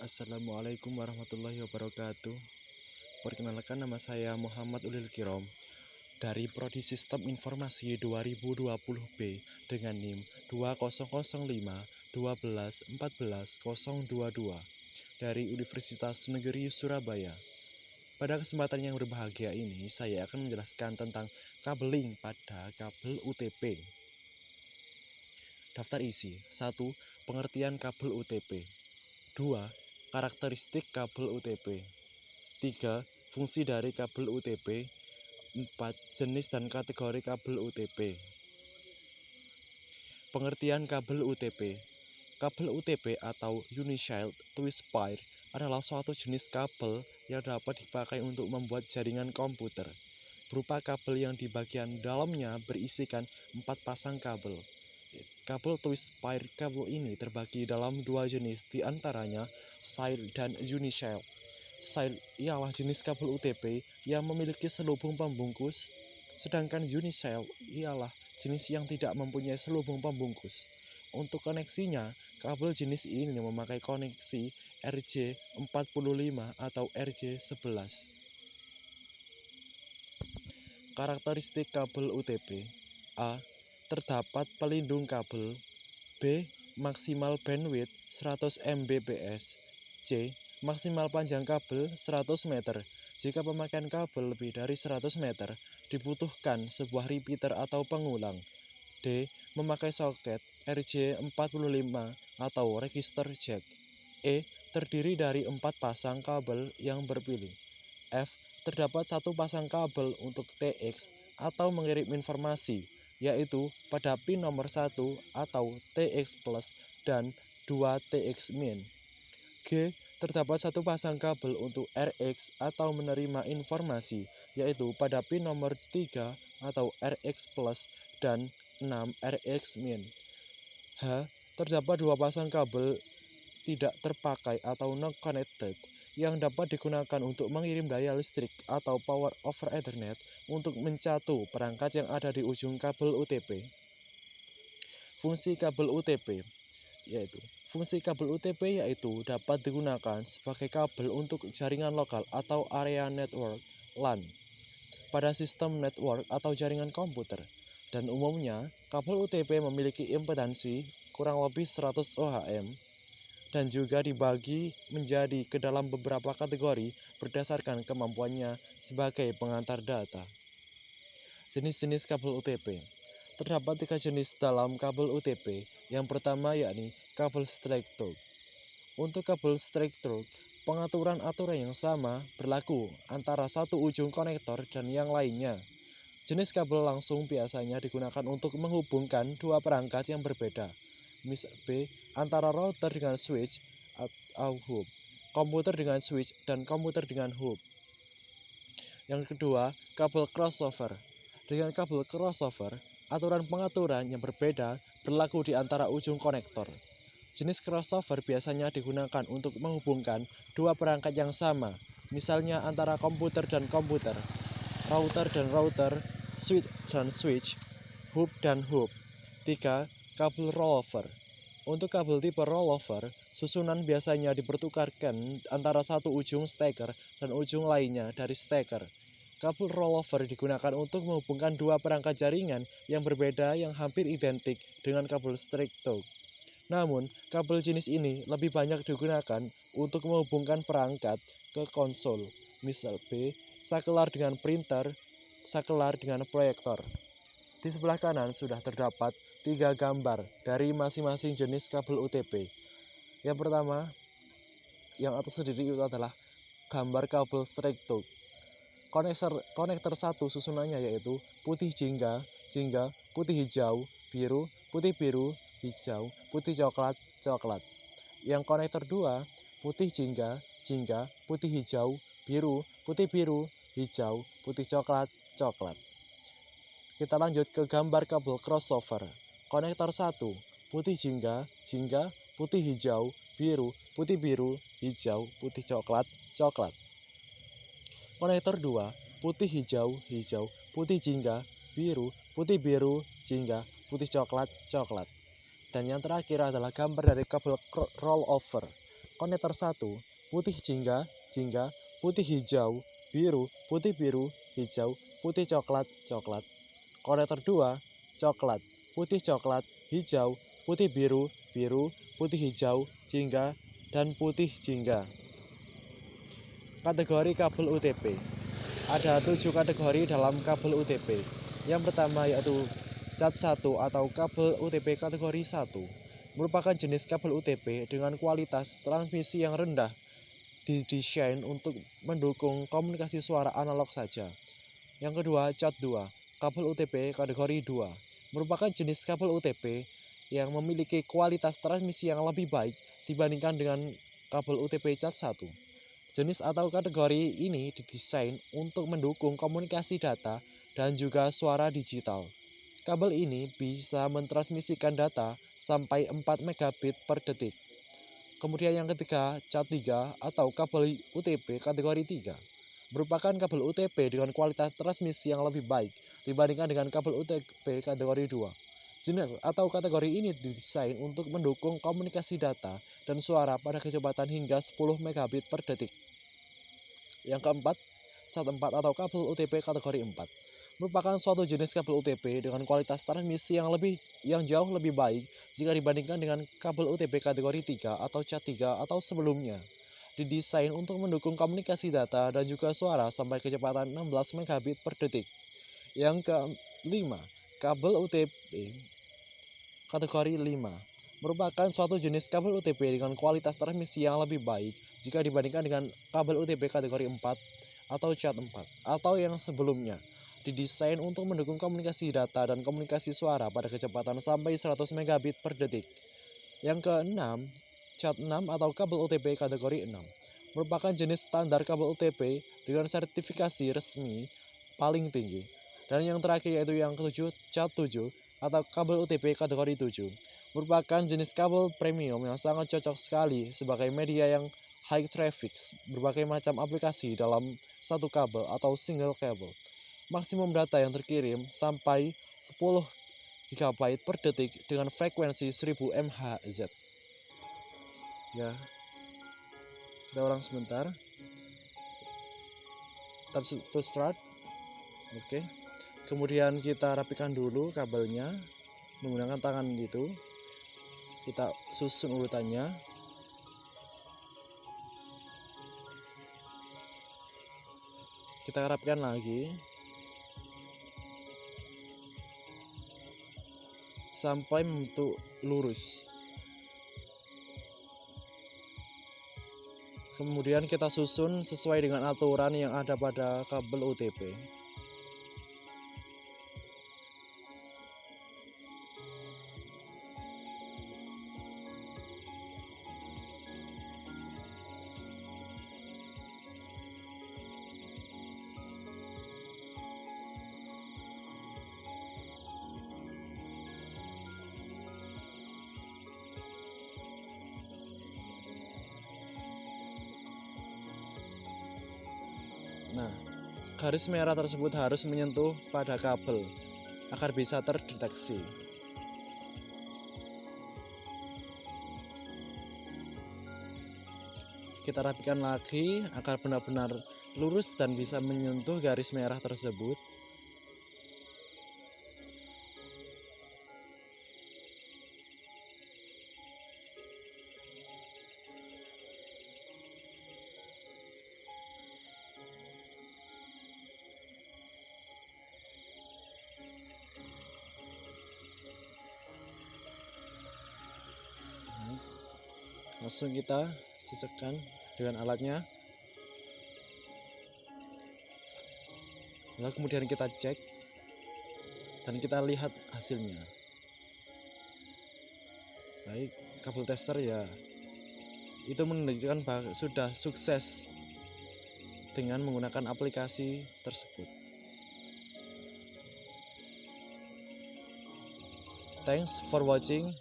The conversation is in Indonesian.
Assalamualaikum warahmatullahi wabarakatuh. Perkenalkan, nama saya Muhammad Ulil Kirom dari Prodi Sistem Informasi 2020B dengan NIM 2005 1214022 dari Universitas Negeri Surabaya. Pada kesempatan yang berbahagia ini, saya akan menjelaskan tentang kabeling pada kabel UTP. Daftar isi: 1. Pengertian kabel UTP. 2. Karakteristik kabel UTP. 3. Fungsi dari kabel UTP. 4. Jenis dan kategori kabel UTP. Pengertian kabel UTP. Kabel UTP atau Unichild Twist Pair adalah suatu jenis kabel yang dapat dipakai untuk membuat jaringan komputer, berupa kabel yang di bagian dalamnya berisikan 4 pasang kabel. Kabel twist pair kabel ini terbagi dalam 2 jenis, diantaranya Child dan Unichild. Child ialah jenis kabel UTP yang memiliki selubung pembungkus, sedangkan Unichild ialah jenis yang tidak mempunyai selubung pembungkus. Untuk koneksinya, kabel jenis ini memakai koneksi RJ45 atau RJ11. Karakteristik kabel UTP. A. Terdapat pelindung kabel. B. Maksimal bandwidth 100 Mbps. C. Maksimal panjang kabel 100 meter. Jika pemakaian kabel lebih dari 100 meter, dibutuhkan sebuah repeater atau pengulang. D. Memakai soket RJ45 atau register jack. E. Terdiri dari 4 pasang kabel yang berpilih. F. Terdapat 1 pasang kabel untuk TX atau mengirim informasi, yaitu pada pin nomor 1 atau TX plus dan 2 TX min. G. Terdapat 1 pasang kabel untuk RX atau menerima informasi, yaitu pada pin nomor 3 atau RX plus dan 6 RX min. H. Terdapat 2 pasang kabel tidak terpakai atau non connected yang dapat digunakan untuk mengirim daya listrik atau power over Ethernet untuk mencatu perangkat yang ada di ujung kabel UTP. Fungsi kabel UTP yaitu dapat digunakan sebagai kabel untuk jaringan lokal atau area network LAN pada sistem network atau jaringan komputer. Dan umumnya, kabel UTP memiliki impedansi kurang lebih 100 ohm dan juga dibagi menjadi ke dalam beberapa kategori berdasarkan kemampuannya sebagai pengantar data. Jenis-jenis kabel UTP. Terdapat 3 jenis dalam kabel UTP. Yang pertama yakni kabel straight through. Untuk kabel straight through, pengaturan-aturan yang sama berlaku antara satu ujung konektor dan yang lainnya. Jenis kabel langsung biasanya digunakan untuk menghubungkan 2 perangkat yang berbeda. Misal B. Antara router dengan switch atau hub, komputer dengan switch, dan komputer dengan hub. Yang kedua, kabel crossover. Dengan kabel crossover, aturan-pengaturan yang berbeda berlaku di antara ujung konektor. Jenis crossover biasanya digunakan untuk menghubungkan 2 perangkat yang sama, misalnya antara komputer dan komputer, router dan router, switch dan switch, hub dan hub. 3. Kabel rollover. Untuk kabel tipe rollover, susunan biasanya dipertukarkan antara satu ujung steker dan ujung lainnya dari steker. Kabel rollover digunakan untuk menghubungkan 2 perangkat jaringan yang berbeda yang hampir identik dengan kabel straight through. Namun, kabel jenis ini lebih banyak digunakan untuk menghubungkan perangkat ke konsol, misal B. Sakelar dengan printer, sakelar dengan proyektor. Di sebelah kanan sudah terdapat 3 gambar dari masing-masing jenis kabel UTP. Yang pertama, yang atas sendiri itu adalah gambar kabel straight through. Konektor 1 susunannya yaitu putih jingga, putih hijau, biru, putih biru, hijau, putih coklat, coklat. Yang konektor 2 putih jingga, putih hijau, biru, hijau, putih coklat, coklat. Kita lanjut ke gambar kabel crossover. Konektor 1 putih jingga, putih hijau, biru, hijau, putih coklat, coklat. Konektor 2 putih hijau, putih jingga, biru, jingga, putih coklat, coklat. Dan yang terakhir adalah gambar dari kabel rollover. konektor 1, putih jingga, jingga, putih hijau, biru, putih biru, hijau, putih coklat, coklat. Konektor 2, coklat, putih coklat, hijau, putih biru, biru, putih hijau, jingga, dan putih jingga. Kategori kabel UTP. Ada 7 kategori dalam kabel UTP. Yang pertama yaitu Cat 1 atau kabel UTP kategori 1, merupakan jenis kabel UTP dengan kualitas transmisi yang rendah, didesain untuk mendukung komunikasi suara analog saja. Yang kedua, Cat 2, kabel UTP kategori 2, merupakan jenis kabel UTP yang memiliki kualitas transmisi yang lebih baik dibandingkan dengan kabel UTP Cat 1. Jenis atau kategori ini didesain untuk mendukung komunikasi data dan juga suara digital. Kabel ini bisa mentransmisikan data sampai 4 megabit per detik. Kemudian yang ketiga, Cat 3 atau kabel UTP kategori 3, merupakan kabel UTP dengan kualitas transmisi yang lebih baik dibandingkan dengan kabel UTP kategori 2. Jenis atau kategori ini didesain untuk mendukung komunikasi data dan suara pada kecepatan hingga 10 megabit per detik. Yang keempat, Cat 4 atau kabel UTP kategori 4, merupakan suatu jenis kabel UTP dengan kualitas transmisi yang jauh lebih baik jika dibandingkan dengan kabel UTP kategori 3 atau Cat 3 atau sebelumnya. Didesain untuk mendukung komunikasi data dan juga suara sampai kecepatan 16 megabit per detik. Yang kelima, kabel UTP kategori 5, merupakan suatu jenis kabel UTP dengan kualitas transmisi yang lebih baik jika dibandingkan dengan kabel UTP kategori 4 atau Cat 4 atau yang sebelumnya. Didesain untuk mendukung komunikasi data dan komunikasi suara pada kecepatan sampai 100 megabit per detik. Yang keenam, Cat 6 atau kabel UTP kategori 6, merupakan jenis standar kabel UTP dengan sertifikasi resmi paling tinggi. Dan yang terakhir yaitu yang ketujuh, Cat 7 atau kabel UTP kategori 7, merupakan jenis kabel premium yang sangat cocok sekali sebagai media yang high traffic berbagai macam aplikasi dalam satu kabel atau single kabel. Maksimum data yang terkirim sampai 10 GB per detik dengan frekuensi 1000 MHz. Ya, kita ulang sebentar. Tap to start. Oke. Kemudian kita rapikan dulu kabelnya menggunakan tangan itu. Kita susun urutannya. Kita rapikan lagi sampai membentuk lurus. Kemudian kita susun sesuai dengan aturan yang ada pada kabel UTP. Nah, garis merah tersebut harus menyentuh pada kabel agar bisa terdeteksi. Kita rapikan lagi agar benar-benar lurus dan bisa menyentuh garis merah tersebut. Langsung kita cocokkan dengan alatnya. Lalu kemudian kita cek dan kita lihat hasilnya. Baik, kabel tester ya itu menunjukkan bahwa sudah sukses dengan menggunakan aplikasi tersebut. Thanks for watching.